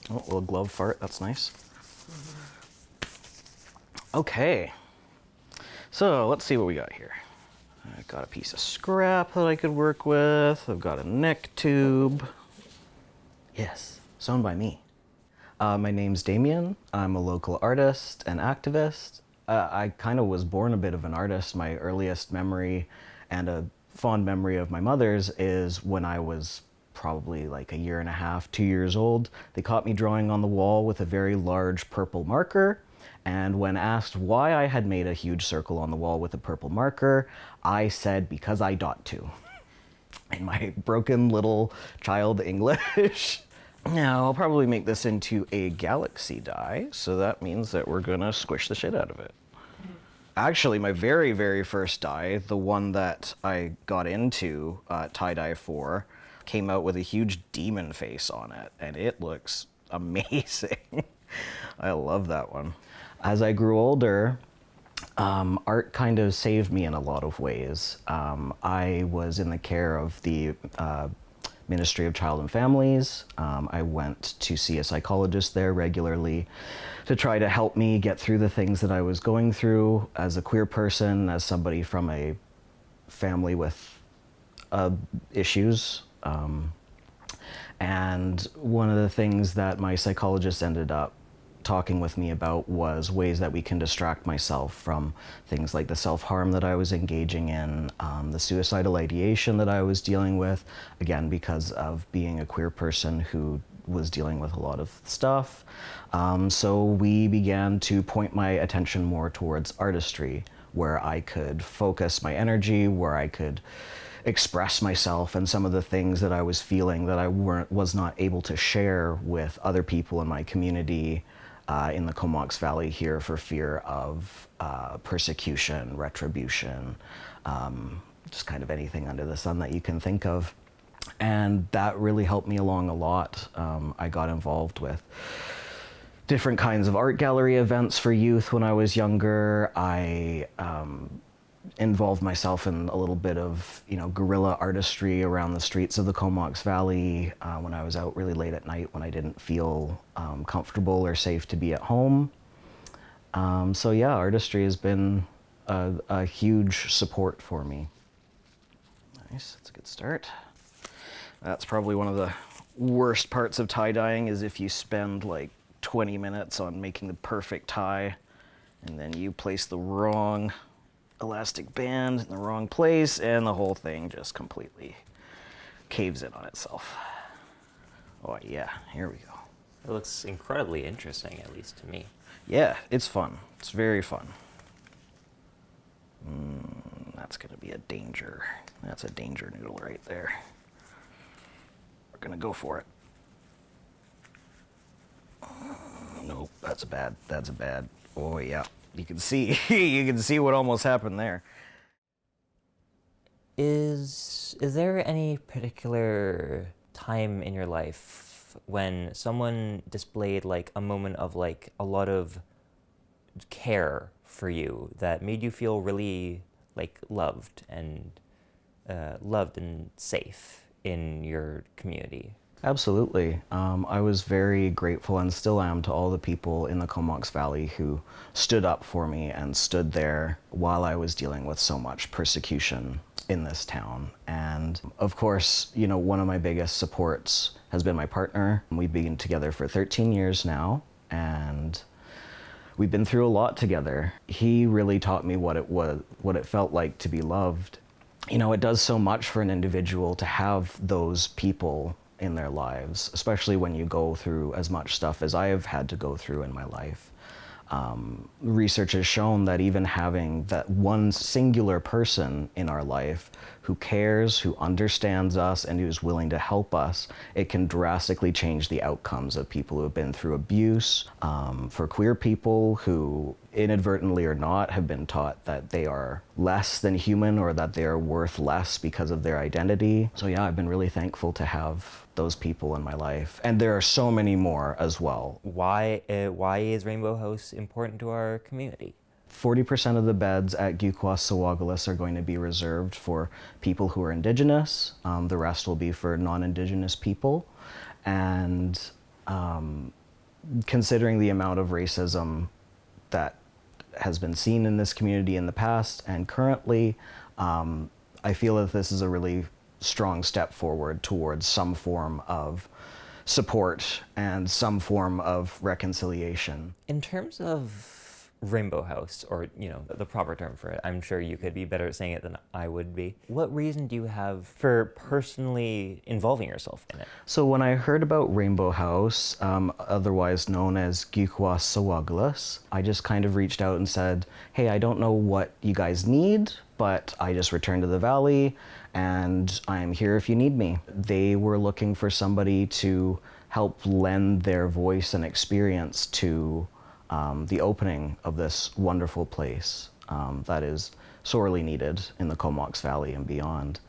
Oh, a little glove fart, that's nice. Okay, so let's see what we got here. I've got a piece of scrap that I could work with. I've got a neck tube. Yes, sewn by me. My name's Damien. I'm a local artist and activist. I kind of was born a bit of an artist. My earliest memory and a fond memory of my mother's is when I was probably like a year and a half, 2 years old. They caught me drawing on the wall with a very large purple marker. And when asked why I had made a huge circle on the wall with a purple marker, I said, because I dot to. In my broken little child English. Now, I'll probably make this into a galaxy die, so that means that we're gonna squish the shit out of it. Actually, my very, very first die, the one that I got into tie-dye for, came out with a huge demon face on it, and it looks amazing. I love that one. As I grew older, art kind of saved me in a lot of ways. I was in the care of the Ministry of Child and Families. I went to see a psychologist there regularly to try to help me get through the things that I was going through as a queer person, as somebody from a family with issues. And one of the things that my psychologist ended up talking with me about was ways that we can distract myself from things like the self-harm that I was engaging in, the suicidal ideation that I was dealing with, again, because of being a queer person who was dealing with a lot of stuff. So we began to point my attention more towards artistry, where I could focus my energy, where I could express myself and some of the things that I was feeling that I was not able to share with other people in my community in the Comox Valley here for fear of persecution, retribution, just kind of anything under the sun that you can think of. And that really helped me along a lot. I got involved with different kinds of art gallery events for youth when I was younger. I involved myself in a little bit of, guerrilla artistry around the streets of the Comox Valley when I was out really late at night when I didn't feel comfortable or safe to be at home. So yeah, artistry has been a huge support for me. Nice, that's a good start. That's probably one of the worst parts of tie-dyeing is if you spend like 20 minutes on making the perfect tie and then you place the wrong elastic band in the wrong place and the whole thing just completely caves in on itself. Oh yeah, here we go. It looks incredibly interesting, at least to me. Yeah, it's fun. It's very fun. That's gonna be a danger. That's a danger noodle right there. We're gonna go for it. Nope, that's a bad. Oh yeah, you can see, you can see what almost happened there. Is there any particular time in your life when someone displayed like a moment of like a lot of care for you that made you feel really like loved and safe in your community? Absolutely. I was very grateful and still am to all the people in the Comox Valley who stood up for me and stood there while I was dealing with so much persecution in this town. And of course, one of my biggest supports has been my partner. We've been together for 13 years now, and we've been through a lot together. He really taught me what it felt like to be loved. It does so much for an individual to have those people in their lives, especially when you go through as much stuff as I have had to go through in my life. Research has shown that even having that one singular person in our life who cares, who understands us, and who's willing to help us, it can drastically change the outcomes of people who have been through abuse. For queer people who, inadvertently or not, have been taught that they are less than human or that they are worth less because of their identity. So yeah, I've been really thankful to have those people in my life. And there are so many more as well. Why is Rainbow House important to our community? 40% of the beds at Gukwa Wagalus are going to be reserved for people who are Indigenous. The rest will be for non-Indigenous people. And Considering the amount of racism that has been seen in this community in the past and currently, I feel that this is a really strong step forward towards some form of support and some form of reconciliation. In terms of Rainbow House, or the proper term for it, I'm sure you could be better at saying it than I would be. What reason do you have for personally involving yourself in it? So when I heard about Rainbow House, otherwise known as Gukwa, Wagalus, I just kind of reached out and said, hey, I don't know what you guys need, but I just returned to the valley and I'm here if you need me. They were looking for somebody to help lend their voice and experience to the opening of this wonderful place that is sorely needed in the Comox Valley and beyond.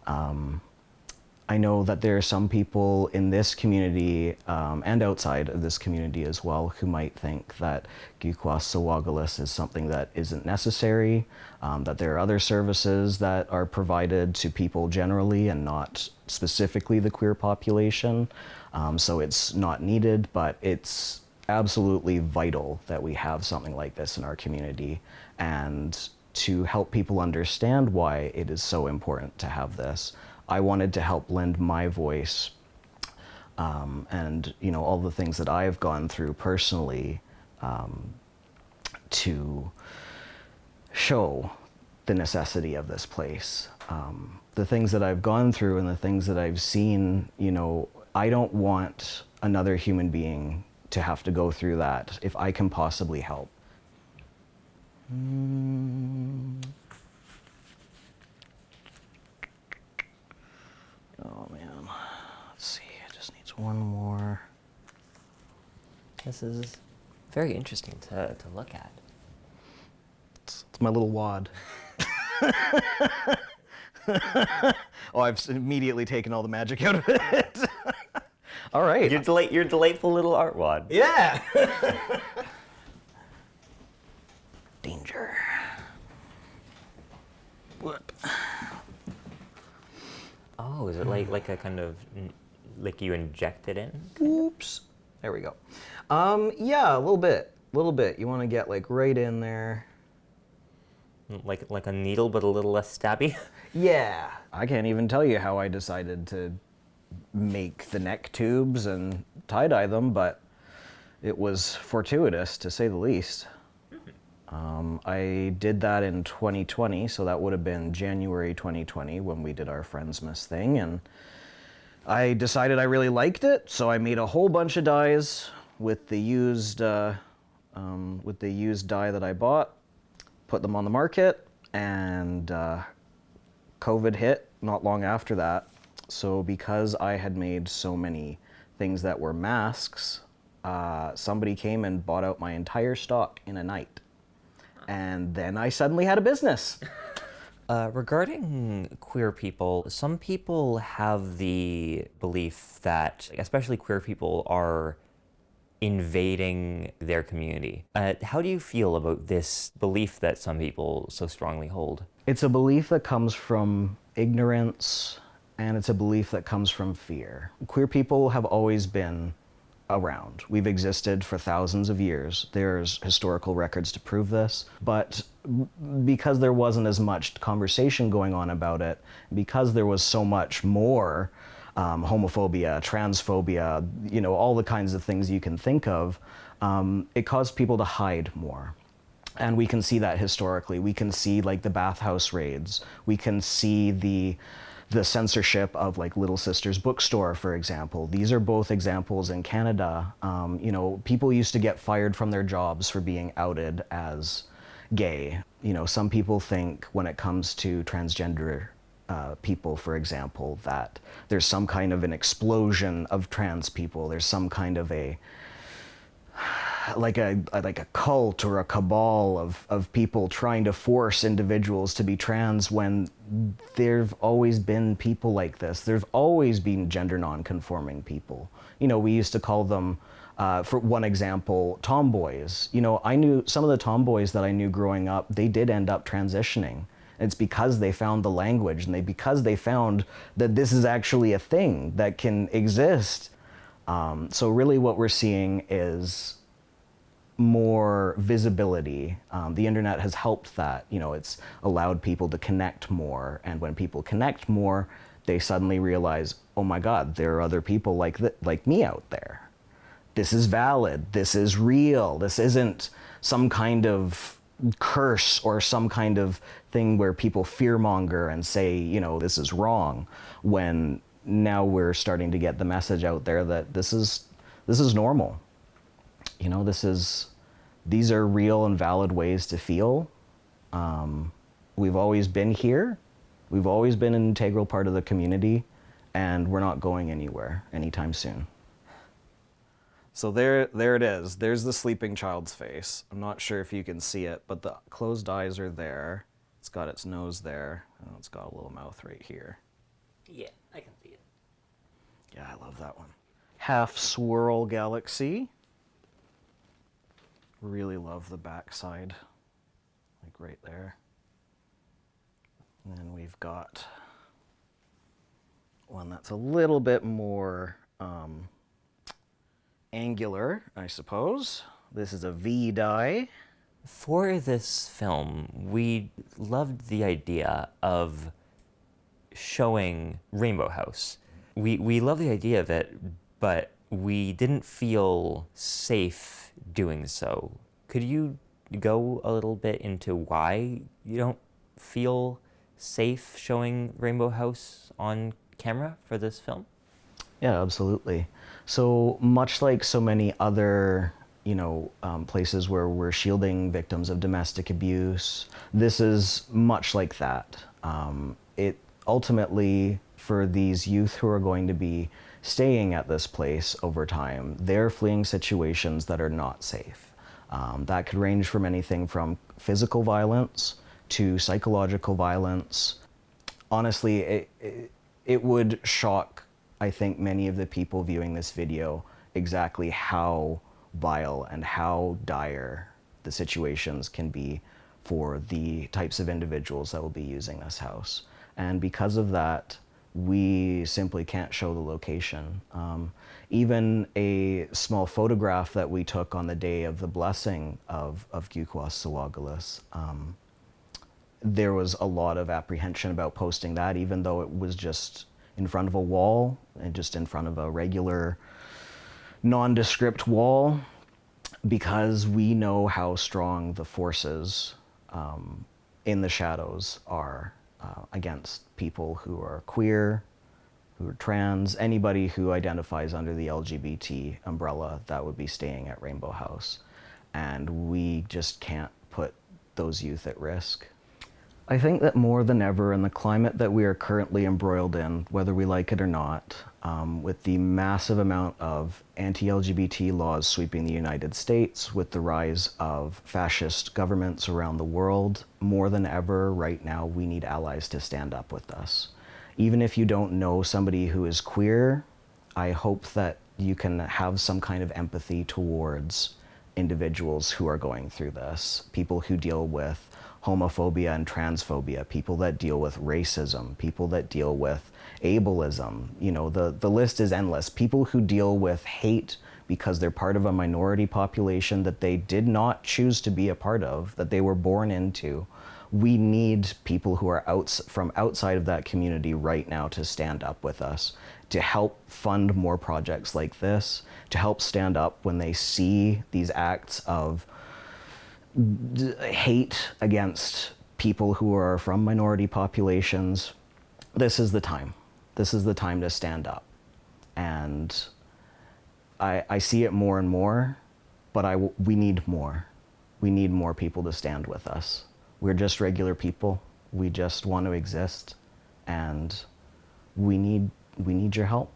I know that there are some people in this community and outside of this community as well who might think that Gukwa Wagalus is something that isn't necessary, that there are other services that are provided to people generally and not specifically the queer population, so it's not needed, but it's absolutely vital that we have something like this in our community, and to help people understand why it is so important to have this, I wanted to help lend my voice and all the things that I've gone through personally to show the necessity of this place. The things that I've gone through and the things that I've seen, I don't want another human being to have to go through that if I can possibly help. Oh man, let's see, it just needs one more. This is very interesting to look at. It's my little wad. Oh, I've immediately taken all the magic out of it. All right. Your delightful little art wad. Yeah. Danger. Whoop. Oh, is it like a kind of like you inject it in? Oops. There we go. Yeah, a little bit. You want to get like right in there. Like a needle, but a little less stabby. Yeah. I can't even tell you how I decided to make the neck tubes and tie-dye them, but it was fortuitous to say the least. I did that in 2020, so that would have been January 2020 when we did our Friendsmas thing, and I decided I really liked it, so I made a whole bunch of dyes with the used dye that I bought, put them on the market, and COVID hit not long after that. So because I had made so many things that were masks, somebody came and bought out my entire stock in a night. And then I suddenly had a business. Regarding queer people, some people have the belief that, especially queer people, are invading their community. How do you feel about this belief that some people so strongly hold? It's a belief that comes from ignorance, and it's a belief that comes from fear. Queer people have always been around. We've existed for thousands of years. There's historical records to prove this, but because there wasn't as much conversation going on about it, because there was so much more homophobia, transphobia, all the kinds of things you can think of, it caused people to hide more. And we can see that historically. We can see like the bathhouse raids. We can see the censorship of like Little Sisters Bookstore, for example. These are both examples in Canada. People used to get fired from their jobs for being outed as gay. Some people think when it comes to transgender people, for example, that there's some kind of an explosion of trans people. There's some kind of a cult or a cabal of people trying to force individuals to be trans, when there've always been people like this. There've always been gender non-conforming people. We used to call them, for one example, tomboys. I knew some of the tomboys that I knew growing up, they did end up transitioning. It's because they found the language, and because they found that this is actually a thing that can exist. So really what we're seeing is more visibility. The internet has helped that. It's allowed people to connect more, and when people connect more, they suddenly realize, oh my God, there are other people like me out there. This is valid. This is real. This isn't some kind of curse or some kind of thing where people fearmonger and say, this is wrong, when now we're starting to get the message out there that this is normal. These are real and valid ways to feel. We've always been here. We've always been an integral part of the community, and we're not going anywhere anytime soon. So there it is. There's the sleeping child's face. I'm not sure if you can see it, but the closed eyes are there. It's got its nose there. Oh, it's got a little mouth right here. Yeah, I can see it. Yeah, I love that one. Half swirl galaxy. Really love the backside, like right there. And then we've got one that's a little bit more angular, I suppose. This is a V die. For this film, we loved the idea of showing Rainbow House. We love the idea of it, but we didn't feel safe doing so. Could you go a little bit into why you don't feel safe showing Rainbow House on camera for this film? Yeah, absolutely. So much like so many other, places where we're shielding victims of domestic abuse, this is much like that. It ultimately, for these youth who are going to be staying at this place over time, they're fleeing situations that are not safe. That could range from anything from physical violence to psychological violence. Honestly, it would shock, I think, many of the people viewing this video exactly how vile and how dire the situations can be for the types of individuals that will be using this house. And because of that, we simply can't show the location. Even a small photograph that we took on the day of the blessing of Gukwa Wagalus, there was a lot of apprehension about posting that, even though it was just in front of a wall and just in front of a regular nondescript wall, because we know how strong the forces in the shadows are against people who are queer, who are trans, anybody who identifies under the LGBT umbrella that would be staying at Rainbow House. And we just can't put those youth at risk. I think that more than ever in the climate that we are currently embroiled in, whether we like it or not, with the massive amount of anti-LGBT laws sweeping the United States, with the rise of fascist governments around the world, more than ever right now we need allies to stand up with us. Even if you don't know somebody who is queer, I hope that you can have some kind of empathy towards individuals who are going through this, people who deal with homophobia and transphobia, people that deal with racism, people that deal with ableism. The list is endless. People who deal with hate because they're part of a minority population that they did not choose to be a part of, that they were born into. We need people who are from outside of that community right now to stand up with us, to help fund more projects like this, to help stand up when they see these acts of hate against people who are from minority populations. This is the time. This is the time to stand up. And I see it more and more, but we need more. We need more people to stand with us. We're just regular people. We just want to exist, and we need your help.